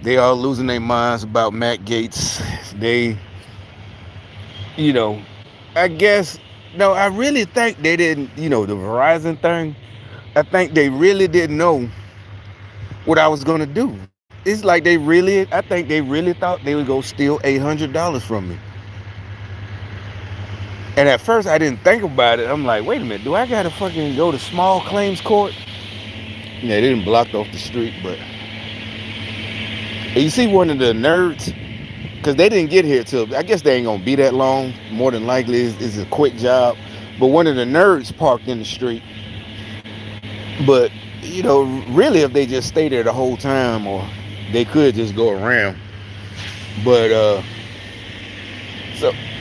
They are losing their minds about Matt Gates. They, you know, I guess, no, I really think they didn't, the Verizon thing, I think they really didn't know what I was going to do. It's like I think they really thought they would go steal $800 from me. And at first I didn't think about it. I'm like, wait a minute, do I got to fucking go to small claims court? Yeah, they didn't block off the street, but you see one of the nerds, because they didn't get here till, I guess they ain't gonna be that long. More than likely, it's a quick job. But one of the nerds parked in the street. But really, if they just stay there the whole time, or they could just go around. But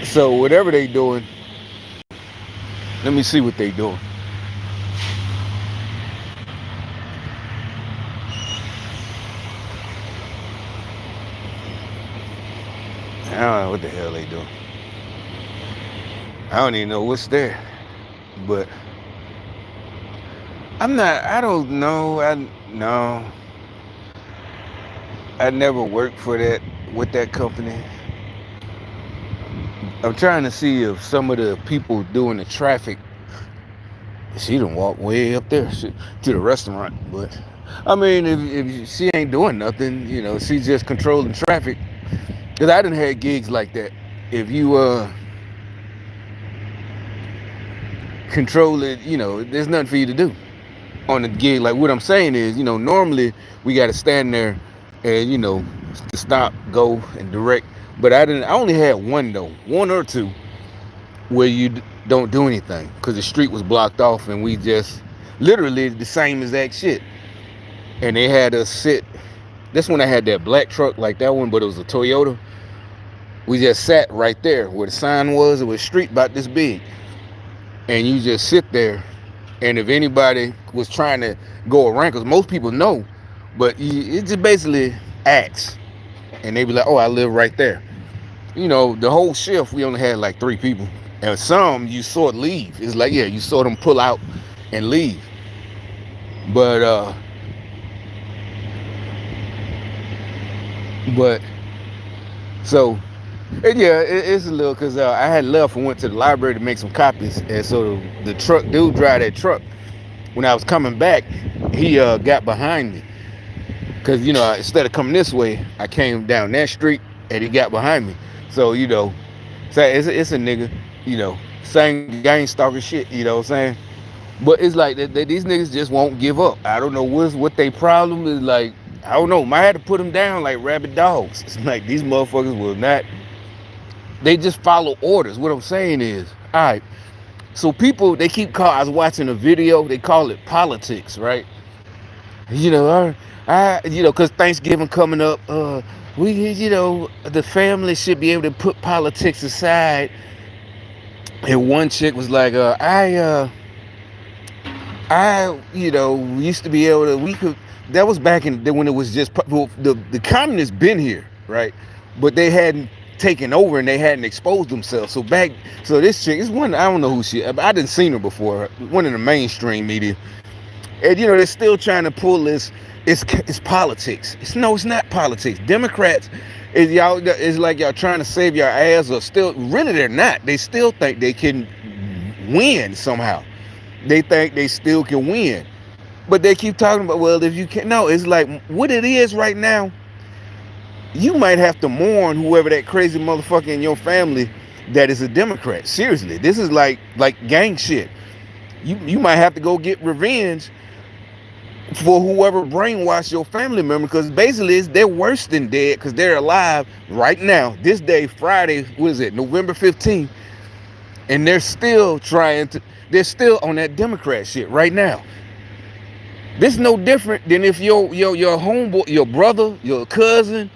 so whatever they doing, let me see what they doing. I don't know what the hell they doing. I don't even know what's there. But I don't know. No. I never worked with that company. I'm trying to see if some of the people doing the traffic, she done walk way up there to the restaurant. But I mean, if she ain't doing nothing, she's just controlling traffic. Because I done had gigs like that. If you control it, there's nothing for you to do on the gig. Like what I'm saying is, normally we got to stand there and, to stop, go, and direct. But I only had one or two, where you don't do anything because the street was blocked off and we just literally the same exact shit. And they had us sit. This one I had that black truck like that one, but it was a Toyota. We just sat right there where the sign was. It was a street about this big. And you just sit there. And if anybody was trying to go around, because most people know, but it just basically acts. And they be like, oh, I live right there. The whole shift, we only had like 3 people. And some you saw it leave. It's like, yeah, you saw them pull out and leave. But so, and yeah, it's a little, because I had left and went to the library to make some copies. And so the truck dude drive that truck. When I was coming back, he got behind me. Because, instead of coming this way, I came down that street and he got behind me. So, so it's a nigga, same gang stalker shit, you know what I'm saying? But it's like these niggas just won't give up. I don't know what they problem is. Like, I don't know. I had to put them down like rabid dogs. It's like these motherfuckers will not. They just follow orders. What I'm saying is, all right. So people, they keep calling. I was watching a video. They call it politics, right? Because Thanksgiving coming up, the family should be able to put politics aside. And one chick was like, used to be able to, that was back when it was just, the communists been here, right? But they hadn't taken over and they hadn't exposed themselves. So this chick is one, I don't know who she, I didn't seen her before, one in the mainstream media. And they're still trying to pull this, it's politics. It's not politics. Democrats, it's like y'all trying to save your ass, or still, really they're not. They still think they can win somehow. They think they still can win. But they keep talking about, well, if you can't, no, it's like what it is right now. You might have to mourn whoever that crazy motherfucker in your family that is a Democrat. Seriously, this is like gang shit. You might have to go get revenge for whoever brainwashed your family member, because basically they're worse than dead, because they're alive right now. This day, Friday, what is it, November 15th, and they're still on that Democrat shit right now. This is no different than if your homeboy, your brother, your cousin,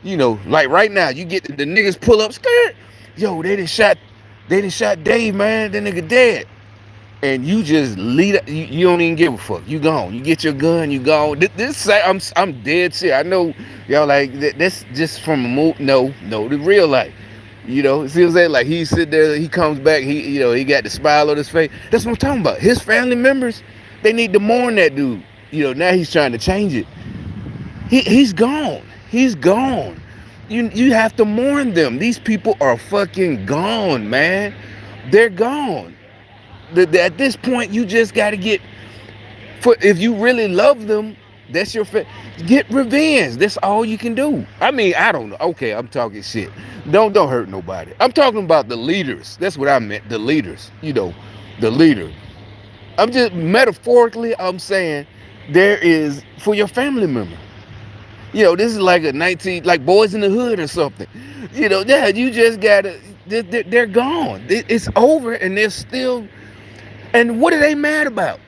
like right now, you get the niggas pull up, skirt. Yo, they done shot Dave, man. That nigga dead. And you just lead. You don't even give a fuck. You gone. You get your gun. You gone. I'm dead serious. I know y'all like that's just from a movie. No, the real life. See what I'm saying? Like he sit there, he comes back. He got the smile on his face. That's what I'm talking about. His family members, they need to mourn that dude. Now he's trying to change it. He's gone. He's gone. You have to mourn them. These people are fucking gone, man. They're gone. At this point, you just got to get for if you really love them. That's your get revenge. That's all you can do. I mean, I don't know. Okay, I'm talking shit. Don't hurt nobody. I'm talking about the leaders. That's what I meant. The leaders. The leader. I'm just metaphorically. I'm saying there is for your family member. This is like like Boys in the Hood or something. Yeah, you just gotta. They're gone. It's over, and they're still. And what are they mad about?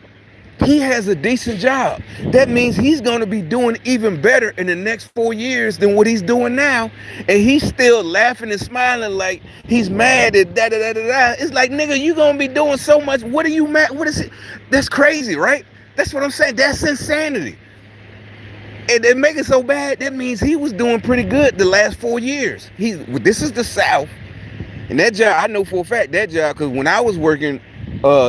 He has a decent job. That means he's going to be doing even better in the next 4 years than what he's doing now. And he's still laughing and smiling like he's mad at da-da-da-da-da. It's like, nigga, you going to be doing so much. What are you mad? What is it? That's crazy, right? That's what I'm saying. That's insanity. And they make it so bad, that means he was doing pretty good the last 4 years. This is the South. And that job, I know for a fact, that job, because when I was working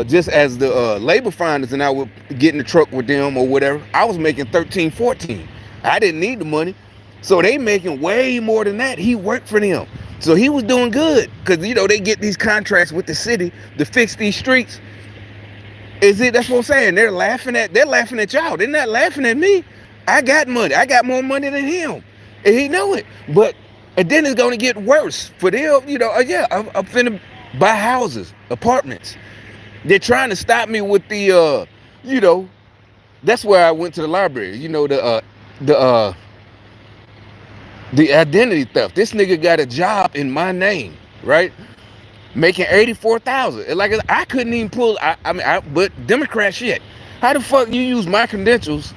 just as the labor finders and I would get in the truck with them or whatever, I was making 13, 14. I didn't need the money. So they making way more than that. He worked for them. So he was doing good because, they get these contracts with the city to fix these streets. That's what I'm saying. They're laughing at y'all. They're not laughing at me. I got money. I got more money than him. And he know it. And then it's going to get worse for them. I'm finna buy houses, apartments. They're trying to stop me with the, that's where I went to the library. The identity theft. This nigga got a job in my name, right? Making $84,000. Like I couldn't even pull. But Democrat shit. How the fuck you use my credentials?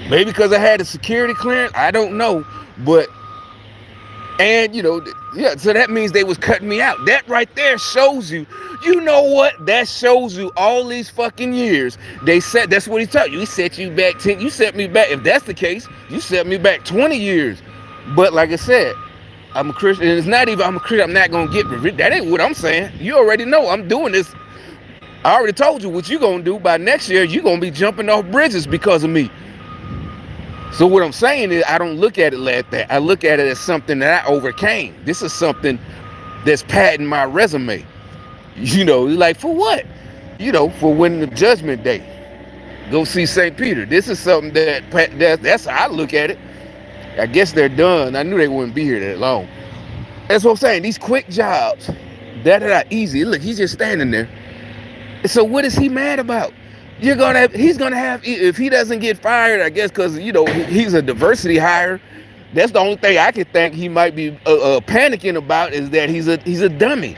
Maybe because I had a security clearance. I don't know, but. And, so that means they was cutting me out. That right there shows you, you know what? That shows you all these fucking years. That's what he told you. He set you back 10, you set me back. If that's the case, you set me back 20 years. But like I said, I'm a Christian. And it's not even I'm a Christian. I'm not going to get revenge. That ain't what I'm saying. You already know I'm doing this. I already told you what you going to do. By next year, you going to be jumping off bridges because of me. So what I'm saying is I don't look at it like that. I look at it as something that I overcame. This is something that's padding my resume. Like for what? For when the judgment day. Go see St. Peter. This is something that's how I look at it. I guess they're done. I knew they wouldn't be here that long. That's what I'm saying. These quick jobs, easy. Look, he's just standing there. So what is he mad about? He's gonna have, if he doesn't get fired, I guess, because he's a diversity hire. That's the only thing I could think he might be panicking about is that he's a dummy.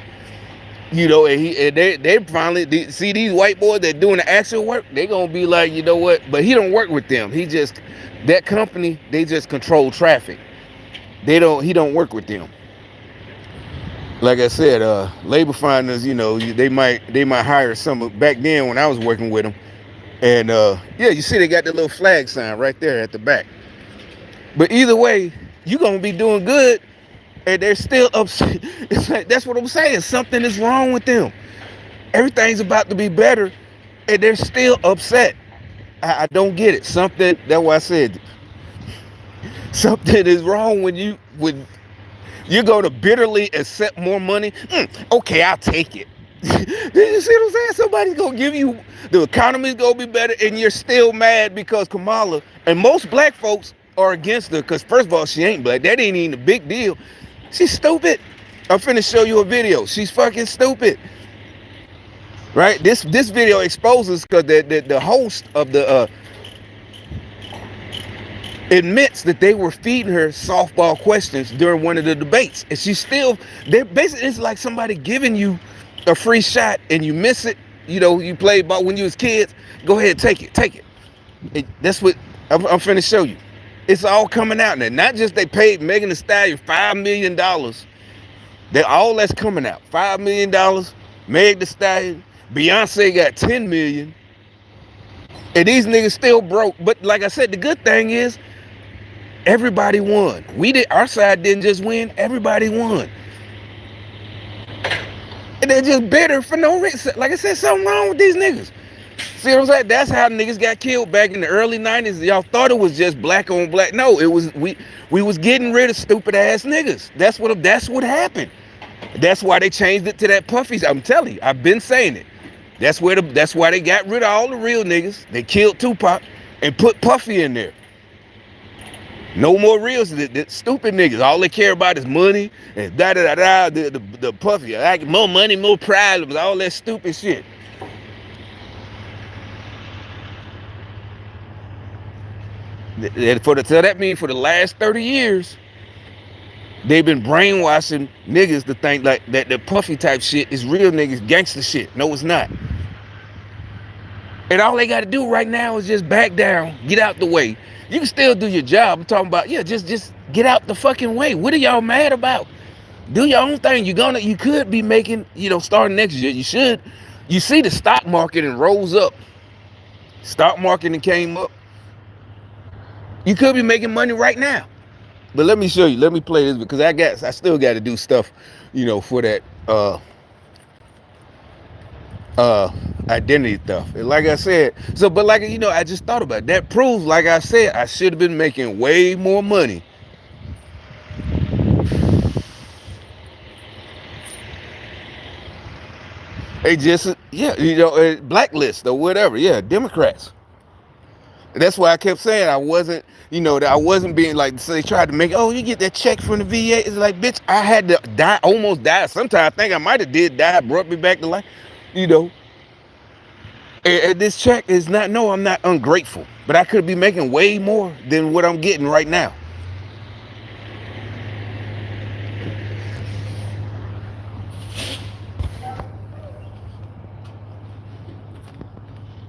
And they finally see these white boys that doing the actual work. They gonna be like, you know what? But he don't work with them. That company, they just control traffic. He don't work with them. Like I said, labor finders, they might hire some. Back then when I was working with them. And you see they got the little flag sign right there at the back. But either way, you're going to be doing good and they're still upset. It's like, that's what I'm saying. Something is wrong with them. Everything's about to be better and they're still upset. I don't get it. That's why I said something is wrong when you're going to bitterly accept more money. Okay, I'll take it. You see what I'm saying? Somebody's gonna give you, the economy's gonna be better, and you're still mad because Kamala and most black folks are against her. Because first of all, she ain't black. That ain't even a big deal. She's stupid. I'm finna show you a video. She's fucking stupid. Right? This video exposes because the host of the admits that they were feeding her softball questions during one of the debates, and it's like somebody giving you a free shot and you miss it. You played ball when you was kids. Go ahead, take it. That's what I'm finna show you. It's all coming out now. Not just they paid Megan Thee Stallion $5 million. All that's coming out. $5 million. Meg Thee Stallion. Beyonce got $10 million. And these niggas still broke. But like I said, the good thing is everybody won. Our side didn't just win. Everybody won. And they're just bitter for no reason. Like I said, something wrong with these niggas. See what I'm saying? That's how niggas got killed back in the early 90s. Y'all thought it was just black on black. No, it was we was getting rid of stupid ass niggas. That's what happened. That's why they changed it to that Puffy. I'm telling you, I've been saying it. That's why they got rid of all the real niggas. They killed Tupac and put Puffy in there. No more real the stupid niggas. All they care about is money and da da da da. The Puffy, like more money, more problems, all that stupid shit. So that means for the last 30 years, they've been brainwashing niggas to think like that the Puffy type shit is real niggas gangster shit. No, it's not. And all they got to do right now is just back down, get out the way. You can still do your job. I'm talking about, yeah, just get out the fucking way. What are y'all mad about? Do your own thing. You could be making, starting next year. You should. You see the stock market and rose up. Stock market and came up. You could be making money right now. But let me show you. Let me play this because I still got to do stuff, for that identity theft. And like I said, I just thought about it. That proves, like I said, I should have been making way more money. They just, blacklist or whatever. Yeah, Democrats. That's why I kept saying I wasn't, that I wasn't being like, so they tried to make, oh, you get that check from the VA. It's like, bitch, I had to die, almost die. Sometimes I think I might have did die, brought me back to life, And this check is not, no, I'm not ungrateful, but I could be making way more than what I'm getting right now.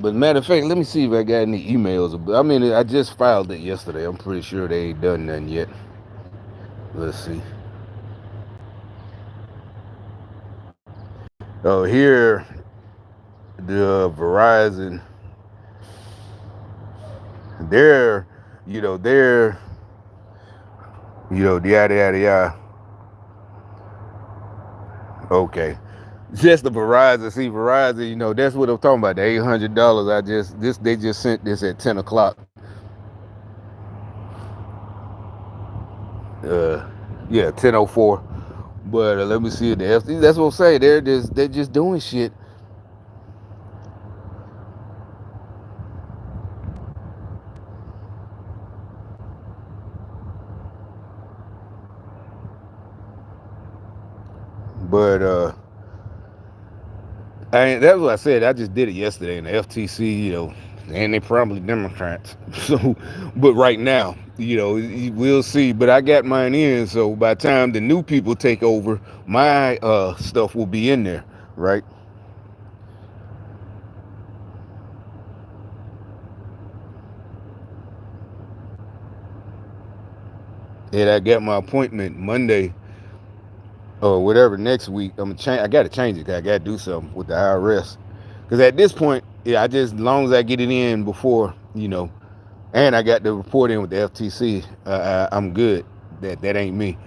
But matter of fact, let me see if I got any emails. I mean, I just filed it yesterday. I'm pretty sure they ain't done nothing yet. Let's see. Oh, here, the Verizon, they're, yada, yada, yada. Okay. Just the Verizon. See, Verizon, that's what I'm talking about. The $800. They just sent this at 10 o'clock. Yeah, 10:04. But let me see the FT. That's what I'm saying. They're just doing shit. But that's what I said. I just did it yesterday in the FTC, and they probably Democrats. So, but right now, we'll see. But I got mine in, so by the time the new people take over, my stuff will be in there, right? And I got my appointment Monday or whatever next week. I got to change it. 'Cause I got to do something with the IRS. Because at this point, yeah, as long as I get it in before, and I got the report in with the FTC, I'm good. That ain't me.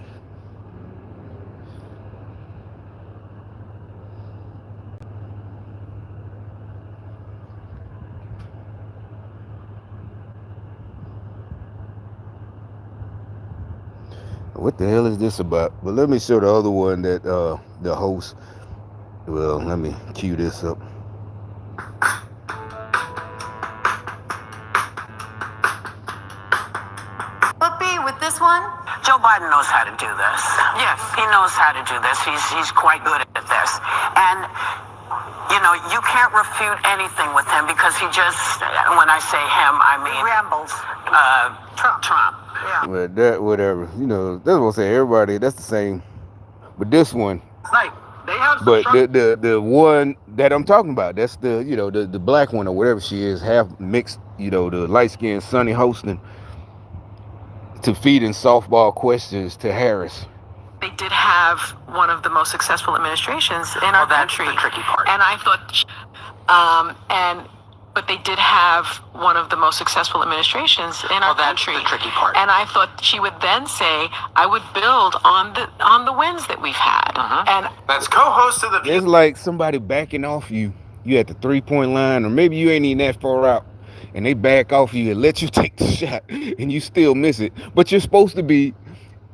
What the hell is this about? But let me show the other one that the host. Well, let me cue this up. With this one, Joe Biden knows how to do this. Yes, he knows how to do this. He's quite good at this, and you can't refute anything with him because he just, when I say him, I mean rambles. Trump. Yeah. But that whatever. That's what I say. Everybody, that's the same. But this one. Like they have. But the one that I'm talking about, that's the the black one or whatever she is, half mixed. The light skinned Sunny hosting. To feeding softball questions to Harris. They did have one of the most successful administrations in our country. That's the tricky part. And I thought, but they did have one of the most successful administrations in our country. That's the tricky part. And I thought she would then say, I would build on the wins that we've had. And that's co-host of the. It's like somebody backing off you you at the 3-point line, or maybe you ain't even that far out, and they back off you and let you take the shot, and you still miss it. But you're supposed to be,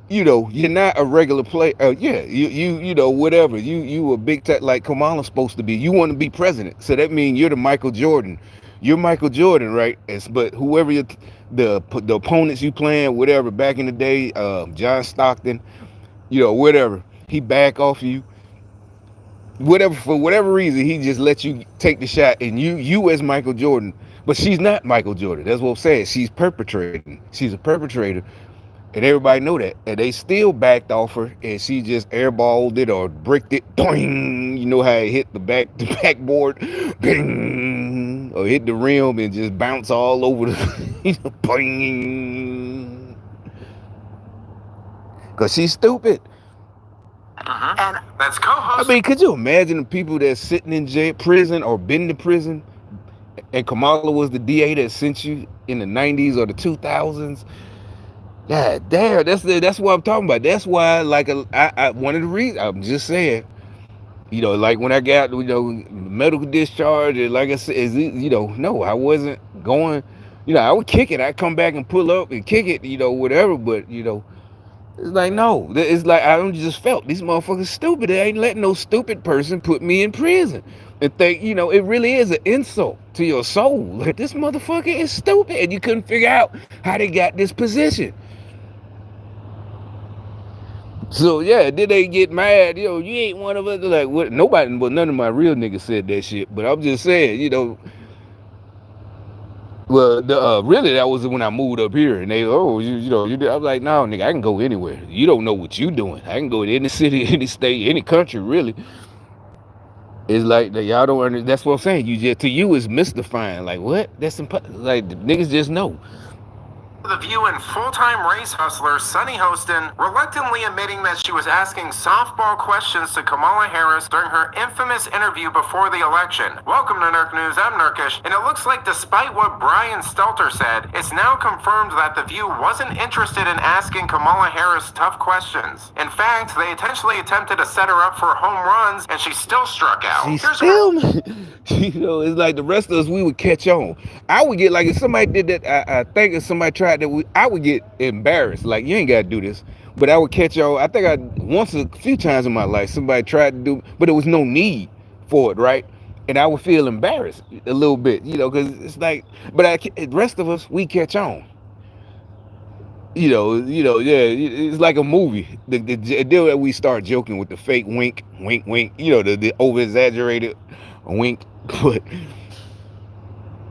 you're not a regular player. Whatever. You a big like Kamala's supposed to be. You want to be president, so that means you're the Michael Jordan. You're Michael Jordan, right? But whoever the opponents you playing, whatever, back in the day, John Stockton, whatever, he back off you, whatever, for whatever reason, he just let you take the shot, and you as Michael Jordan. But she's not Michael Jordan. That's what I'm saying. She's perpetrating. She's a perpetrator. And everybody know that. And they still backed off her, and she just airballed it or bricked it. Boing! You know how it hit the backboard? Bing! Or hit the rim and just bounce all over the boing! Because she's stupid. And That's co-host. I mean, could you imagine the people that's sitting in prison or been to prison, and Kamala was the DA that sent you in the 90s or the 2000s? God damn, that's what I'm talking about. That's why, like, I one of the reasons, I'm just saying, like when I got, medical discharge, and like I said, no, I wasn't going, I would kick it. I'd come back and pull up and kick it, whatever. But, it's like, no, it's like, I just felt these motherfuckers stupid. They ain't letting no stupid person put me in prison and think, it really is an insult to your soul. Like, this motherfucker is stupid, and you couldn't figure out how they got this position. So yeah, then they get mad, you ain't one of us. Like, what? Nobody, but none of my real niggas said that shit. But I'm just saying, well, really that was when I moved up here, and they, you did. I'm like, no, nigga, I can go anywhere. You don't know what you doing. I can go to any city, any state, any country, really. It's like that y'all don't understand. That's what I'm saying. To you is mystifying. Like, what? That's like the niggas just know. The View and full-time race hustler Sunny Hostin reluctantly admitting that she was asking softball questions to Kamala Harris during her infamous interview before the election. Welcome to Nurk News, I'm Nurkish, and it looks like despite what Brian Stelter said, it's now confirmed that The View wasn't interested in asking Kamala Harris tough questions. In fact, they intentionally attempted to set her up for home runs, and she still struck out. It's like the rest of us, we would catch on. I would get, like, if somebody did that, I think if somebody tried that, I would get embarrassed. Like, you ain't got to do this. But I would catch on. I think a few times in my life, somebody tried to do, but there was no need for it, right? And I would feel embarrassed a little bit, because it's like, but the rest of us, we catch on. Yeah, it's like a movie. The deal that we start joking with the fake wink, wink, wink, the over-exaggerated wink. But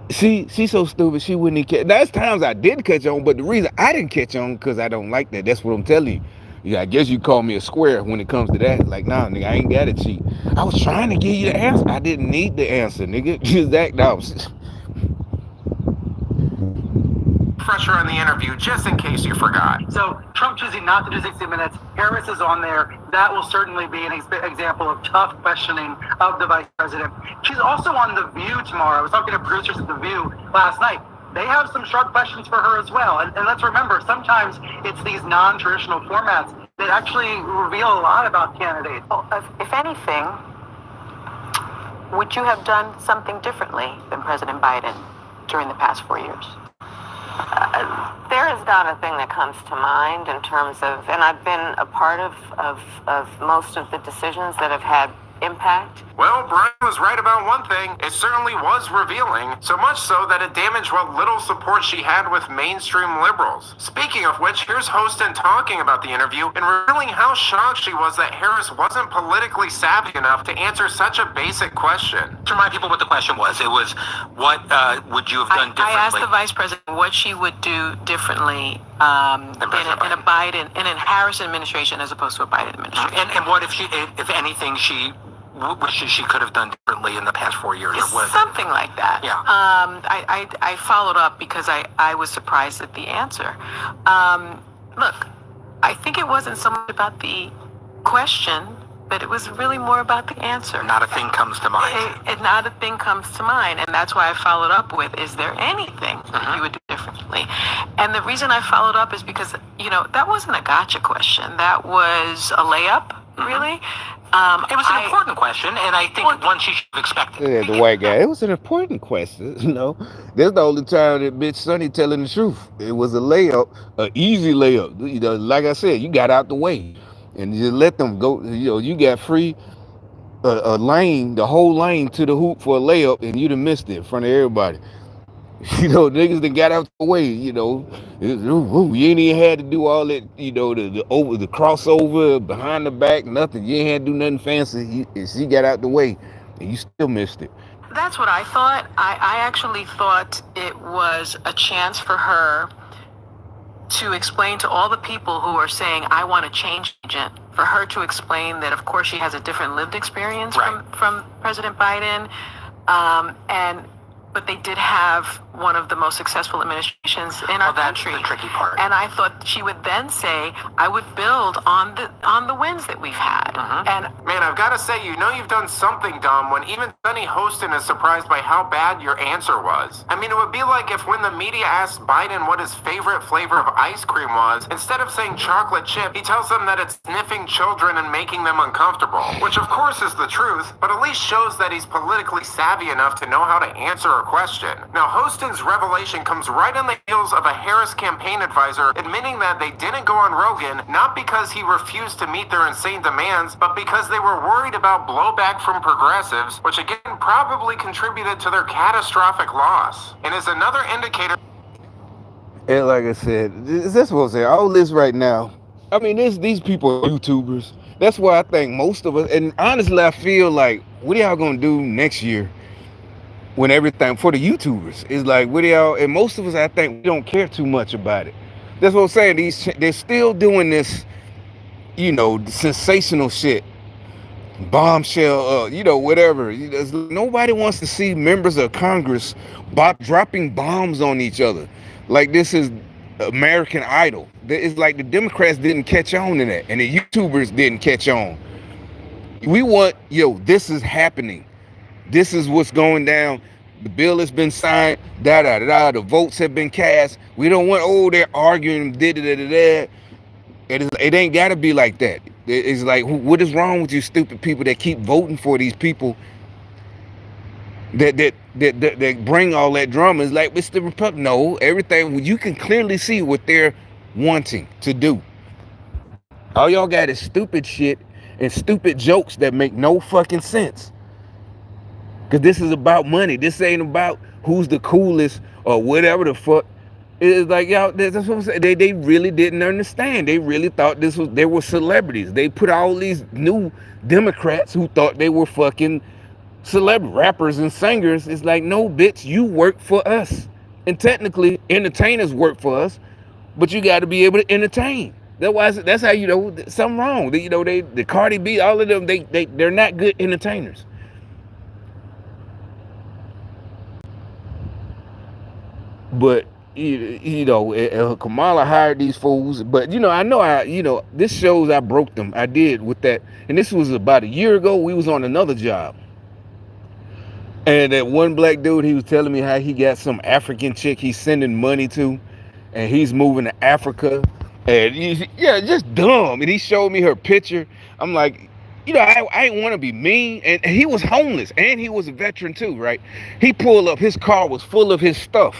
she's so stupid, she wouldn't even catch. Now, there's times I did catch on, but the reason I didn't catch on because I don't like that. That's what I'm telling you. Yeah, I guess you call me a square when it comes to that. Like, nah, nigga, I ain't got to cheat. I was trying to give you the answer. I didn't need the answer, nigga. Just that. Refresher on the interview, just in case you forgot. So Trump choosing not to do 60 Minutes, Harris is on there. That will certainly be an example of tough questioning of the vice president. She's also on The View tomorrow. I was talking to producers at The View last night. They have some sharp questions for her as well. And let's remember, sometimes it's these non-traditional formats that actually reveal a lot about candidates. Well, if anything, would you have done something differently than President Biden during the past 4 years? There is not a thing that comes to mind in terms of, and I've been a part of most of the decisions that have had impact. Well, Brian was right about one thing. It certainly was revealing, so much so that it damaged what little support she had with mainstream liberals. Speaking of which, here's Hostin talking about the interview and revealing how shocked she was that Harris wasn't politically savvy enough to answer such a basic question. To remind people what the question was, it was, what would you have done differently? I asked the vice president what she would do differently in a Biden, in a Harris administration as opposed to a Biden administration. And what if if anything, she could have done differently in the past 4 years? Or was something like that. Yeah. I followed up because I was surprised at the answer. Look, I think it wasn't so much about the question, but it was really more about the answer. Not a thing comes to mind. Not a thing comes to mind. And that's why I followed up with, is there anything you would do differently? And the reason I followed up is because, that wasn't a gotcha question. That was a layup. Really? It was an important question, and I think one she should have expected. Yeah, the white guy. It was an important question. That's the only time that bitch Sonny telling the truth. It was a layup, an easy layup. Like I said, you got out the way, and you just let them go. You got free a lane, the whole lane to the hoop for a layup, and you'd have missed it in front of everybody. Niggas that got out the way. You ain't even had to do all that. The crossover behind the back, nothing. You ain't had to do nothing fancy. She got out the way, and you still missed it. That's what I thought. I actually thought it was a chance for her to explain to all the people who are saying, I want a change agent, for her to explain that, of course, she has a different lived experience from President Biden. But they did have one of the most successful administrations in our country. That's the tricky part. And I thought she would then say, I would build on the wins that we've had. And Man, I've got to say, you've done something dumb when even Sunny Hostin is surprised by how bad your answer was. I mean, it would be like if when the media asked Biden what his favorite flavor of ice cream was, instead of saying chocolate chip, he tells them that it's sniffing children and making them uncomfortable. Which, of course, is the truth, but at least shows that he's politically savvy enough to know how to answer a question. Now, Hostin's revelation comes right on the heels of a Harris campaign advisor admitting that they didn't go on Rogan, not because he refused to meet their insane demands, but because they were worried about blowback from progressives, which again probably contributed to their catastrophic loss, and is another indicator. And like I said, that's what I'm saying. All this right now, I mean, these people are YouTubers. That's why I think most of us, and honestly, I feel like, what are y'all gonna do next year when everything for the YouTubers is like, what are y'all? And most of us, I think, we don't care too much about it. That's what I'm saying. They're still doing this, sensational shit, bombshell, whatever. Nobody wants to see members of Congress dropping bombs on each other. Like this is American Idol. It's like the Democrats didn't catch on to that, and the YouTubers didn't catch on. We want, this is happening. This is what's going down. The bill has been signed. The votes have been cast. We don't want, they're arguing. It ain't got to be like that. It's like, what is wrong with you stupid people that keep voting for these people that bring all that drama? It's like, it's the Republic. No, everything, you can clearly see what they're wanting to do. All y'all got is stupid shit and stupid jokes that make no fucking sense. Because this is about money. This ain't about who's the coolest or whatever the fuck. It's like, y'all, that's what I'm saying. They really didn't understand. They really thought they were celebrities. They put all these new Democrats who thought they were fucking celebrity rappers and singers. It's like, no, bitch, you work for us. And technically, entertainers work for us, but you got to be able to entertain. That's how something wrong. The Cardi B, all of them, they're not good entertainers. But Kamala hired these fools. But this shows I broke them. I did with that, and this was about a year ago. We was on another job, and that one black dude, he was telling me how he got some African chick he's sending money to, and he's moving to Africa, and just dumb. And he showed me her picture. I'm like, I ain't want to be mean. And he was homeless, and he was a veteran too, right? He pulled up, his car was full of his stuff,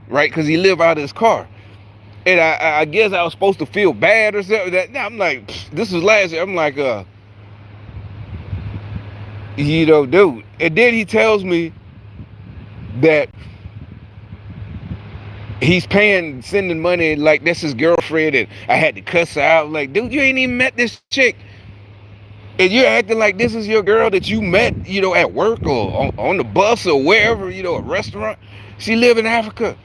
right? Because he lived out of his car. And I guess I was supposed to feel bad or something. I'm like, this was last year. I'm like, dude. And then he tells me that he's sending money like that's his girlfriend, and I had to cuss her out. I'm like, dude, you ain't even met this chick. And you're acting like this is your girl that you met, at work or on the bus or wherever, a restaurant. She live in Africa.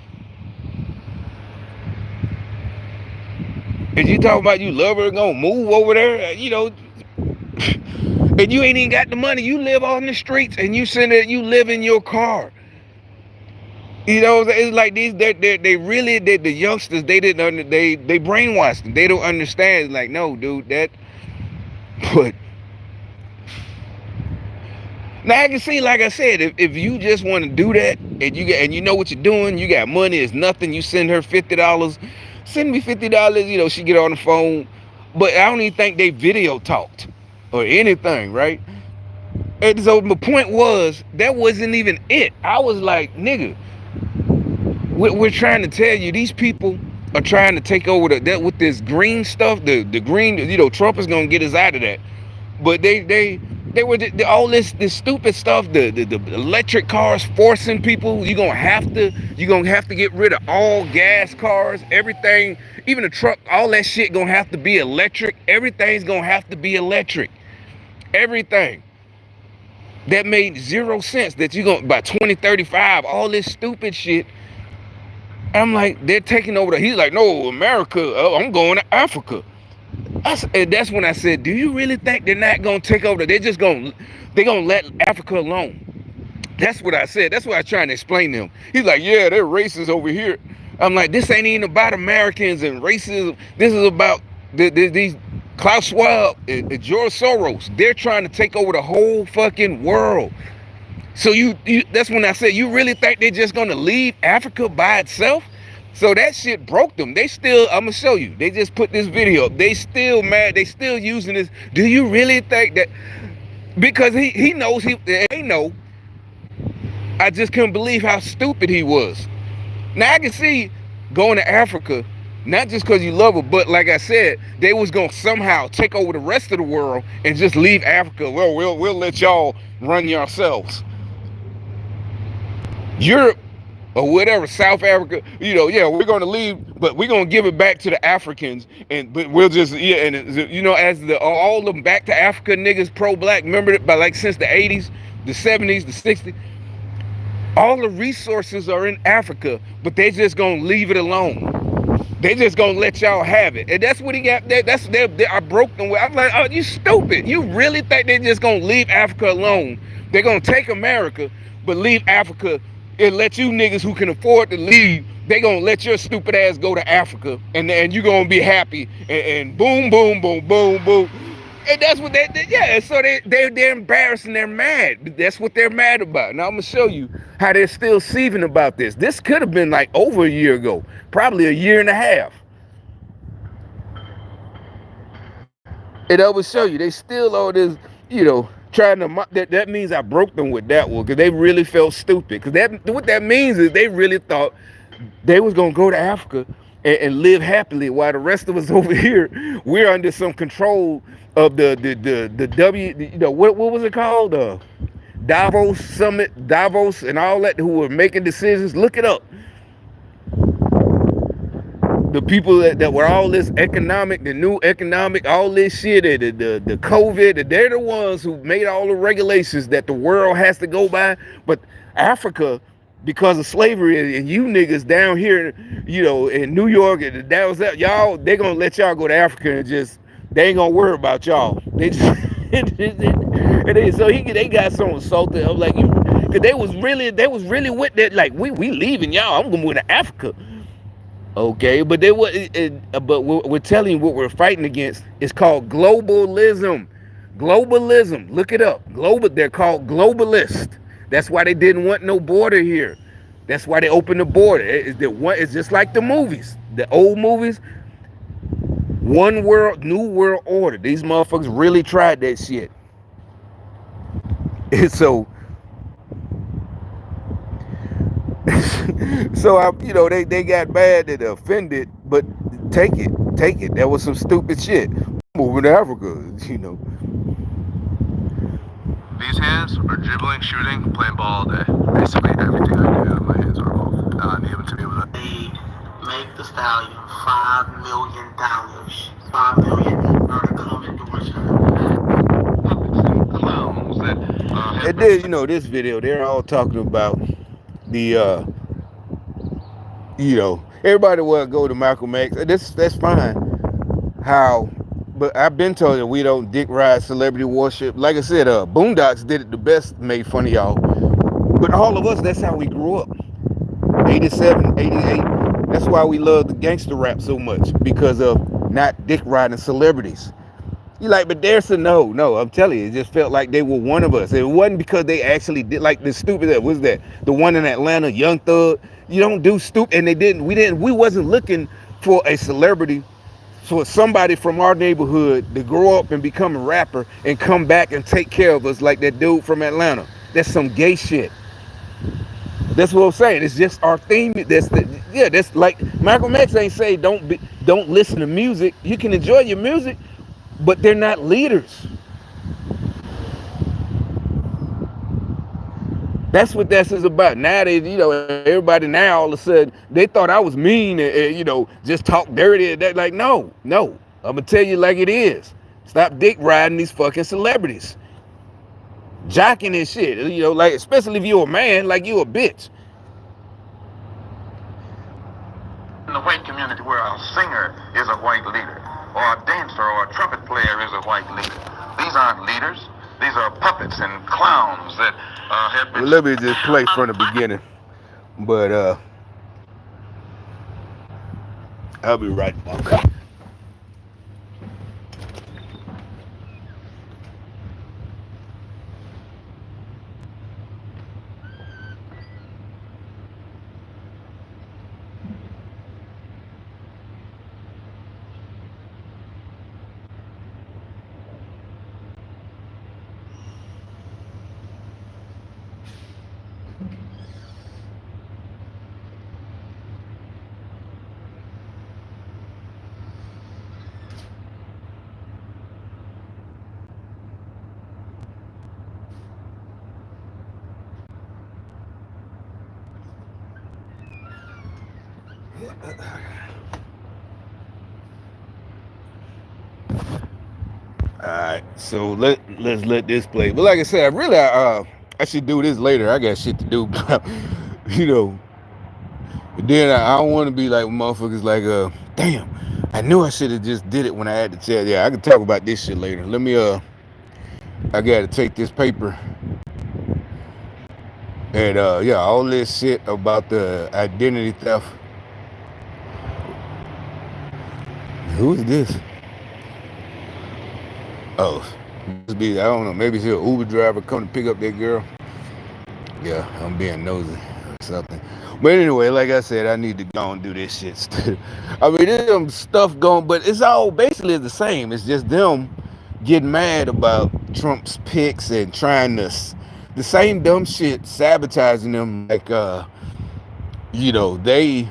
And you talking about you love her, gonna move over there, and you ain't even got the money. You live on the streets, and you live in your car. It's like they really did. The youngsters, they brainwashed them. They don't understand. It's like, no, dude, but now I can see, like I said, if you just want to do that, and you know what you're doing, you got money, it's nothing. You send her $50. Send me $50. She get on the phone, but I don't even think they video talked. or anything, right? And so my point was that wasn't even it. I was like, nigga, we're trying to tell you these people are trying to take over that with this green stuff. The green, Trump is gonna get us out of that. But they were all this stupid stuff. The electric cars forcing people. You're gonna have to get rid of all gas cars. Everything, even the truck, all that shit gonna have to be electric. Everything's gonna have to be electric. Everything. That made zero sense. That you're gonna by 2035, all this stupid shit. I'm like, they're taking over he's like, no, America, I'm going to Africa. And that's when I said, do you really think they're not gonna take over? They're gonna let Africa alone. That's what I said. That's what I was trying to explain to him. He's like, yeah, they're racist over here. I'm like, this ain't even about Americans and racism. This is about these Klaus Schwab and George Soros. They're trying to take over the whole fucking world. So you that's when I said, you really think they're just gonna leave Africa by itself? So that shit broke them. They still, I'm gonna show you. They just put this video up. They still mad. They still using this. Do you really think that? Because he knows they know. I just couldn't believe how stupid he was. Now I can see going to Africa, not just because you love it, but like I said, they was gonna somehow take over the rest of the world and just leave Africa. Well, we'll let y'all run yourselves. Europe or whatever, South Africa, yeah, we're gonna leave, but we're gonna give it back to the Africans, but we'll just, and as all them back to Africa niggas pro-black, remember it, by like since the 80s, the 70s, the 60s, all the resources are in Africa, but they just gonna leave it alone. They just gonna let y'all have it. And that's what he got there. I broke them. I'm like, oh, you stupid. You really think they're just gonna leave Africa alone? They're gonna take America, but leave Africa and let you niggas who can afford to leave, they gonna let your stupid ass go to Africa, and you gonna be happy, and boom, boom, boom, boom, boom. And that's what yeah, so they're embarrassed and they're mad. That's what they're mad about. Now I'm gonna show you how they're still seething about this. This could have been like over a year ago, probably a year and a half. And I will show you, they still all this, trying to, that means I broke them with that one, because they really felt stupid. Because what that means is they really thought they was gonna go to Africa and live happily, while the rest of us over here, we're under some control of what was it called? Davos Summit, Davos and all that, who were making decisions. Look it up. The people that were all this economic, the new economic, all this shit, the COVID, they're the ones who made all the regulations that the world has to go by. But Africa, because of slavery, and you niggas down here, in New York and down south, y'all, they gonna let y'all go to Africa and just, they ain't gonna worry about y'all. They just, they got so insulted. I'm like, cause they was really with that, like, we leaving y'all. I'm going to Africa. Okay, but we're telling you what we're fighting against. It's called globalism. Globalism. Look it up. They're called globalists. That's why they didn't want no border here. That's why they opened the border. It's just like the movies, the old movies. One world, new world order. These motherfuckers really tried that shit. And so they got mad and offended, but take it. That was some stupid shit. Moving to Africa. These hands are dribbling, shooting, playing ball all day. Basically everything I do, my hands are off. Able to be able to make the stallion $5 million. $5 million are to come endorse her. clowns that And then, this video, they're all talking about the everybody will go to Malcolm X. That's fine. But I've been told that we don't dick ride celebrity worship. Like I said, Boondocks did it the best, made fun of y'all. But all of us, that's how we grew up. 87, 88. That's why we love the gangster rap so much, because of not dick riding celebrities. You like, but there's a no. I'm telling you, it just felt like they were one of us. It wasn't because they actually did, like the stupid, that was that the one in Atlanta, Young Thug. You don't do stupid, and we wasn't looking for a celebrity for somebody from our neighborhood to grow up and become a rapper and come back and take care of us like that dude from Atlanta. That's some gay shit. That's what I'm saying. It's just our theme. That's like Malcolm X ain't say don't listen to music. You can enjoy your music, but they're not leaders. That's what this is about. Now everybody now all of a sudden they thought I was mean and just talk dirty. That like no. I'm gonna tell you like it is. Stop dick riding these fucking celebrities, jocking and shit. Like especially if you're a man, like you a bitch. In the white community where a singer is a white leader, or a dancer or a trumpet player is a white leader. These aren't leaders. These are puppets and clowns that have been... Well, let me just play from the beginning. But I'll be right back. All right, so let's let this play. But like I said, I should do this later. I got shit to do. you know. Then I don't want to be like motherfuckers like damn. I knew I should have just did it when I had the chat. Yeah, I can talk about this shit later. Let me I gotta take this paper and yeah, all this shit about the identity theft. Who is this? Oh, must be, I don't know, maybe it's an Uber driver coming to pick up that girl. Yeah, I'm being nosy or something. But anyway, like I said, I need to go and do this shit. I mean, there's some stuff going, but it's all basically the same. It's just them getting mad about Trump's picks and trying to, the same dumb shit, sabotaging them. Like, they,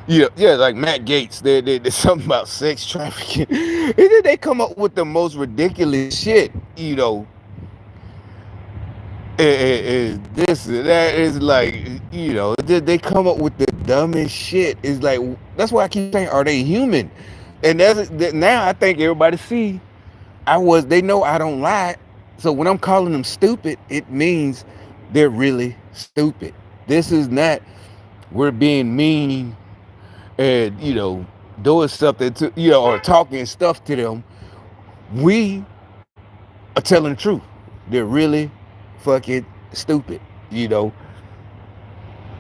yeah, like Matt Gaetz, there's something about sex trafficking. And then they come up with the most ridiculous shit, this that is like they come up with the dumbest shit. It's like that's why I keep saying, are they human? And now I think everybody see they know I don't lie. So when I'm calling them stupid, it means they're really stupid. This is not we're being mean and doing something to or talking stuff to them. We are telling the truth. They're really fucking stupid. It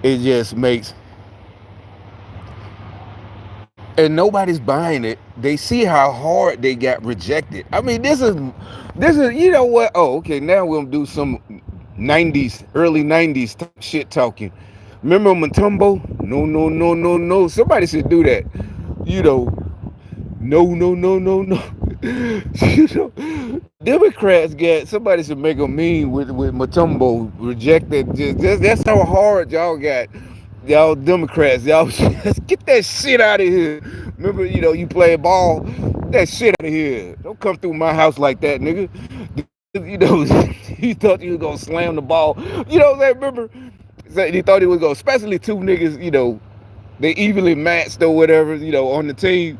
just makes, and nobody's buying it. They see how hard they got rejected. I mean, this is what? Oh, okay. Now we're gonna do some early 90s shit talking. Remember Mutombo? No, no, no, no, no. Somebody should do that. No, no, no, no, no. Democrats somebody should make a meme with Mutombo rejected. That's how hard y'all got. Y'all Democrats, y'all just get that shit out of here. Remember, you play ball, that shit out of here. Don't come through my house like that, nigga. You thought you was gonna slam the ball. Remember? He thought he was gonna, especially two niggas, they evenly matched or whatever, on the team.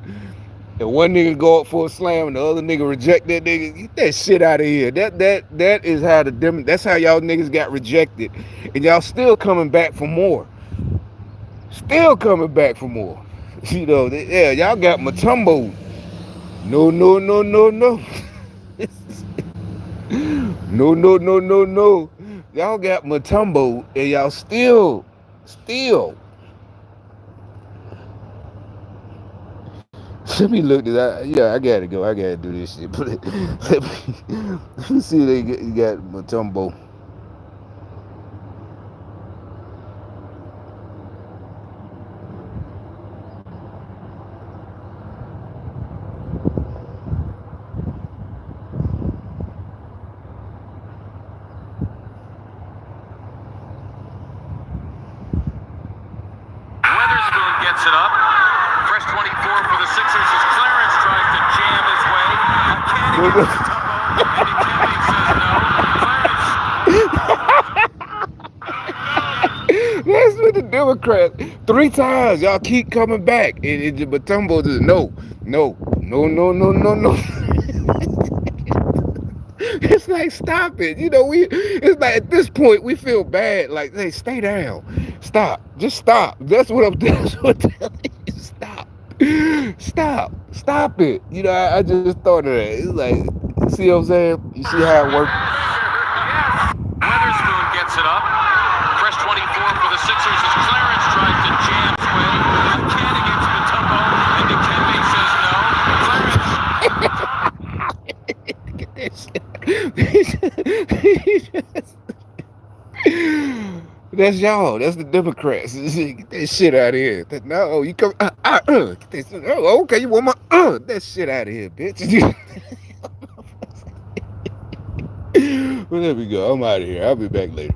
And one nigga go up for a slam and the other nigga reject that nigga. Get that shit out of here. That is how that's how y'all niggas got rejected. And y'all still coming back for more. Still coming back for more. Yeah, y'all got Mutombo. No, no, no, no, no. No, no, no, no, no. Y'all got Mutombo and y'all still. Let me look this. Yeah, I gotta go. I gotta do this shit. Let me see. You got Mutombo. That's what the Democrats 3 times. Y'all keep coming back, and Mutombo just no, no, no, no, no, no, no. It's like stop it. It's like at this point we feel bad. Like, hey, stay down, stop, just stop. That's what I'm telling you. Stop it. I just thought of that. It's like, see what I'm saying? You see how it works? Weatherspoon gets it up. Fresh 24 for the Sixers as Clarence tries to jam sway. Again against Mutombo, and Dikembe says no. Clarence. That's y'all. That's the Democrats. Get that shit out of here. No, you come. Get that shit. Oh, okay, you want my that shit out of here, bitch. Well, there we go. I'm out of here. I'll be back later.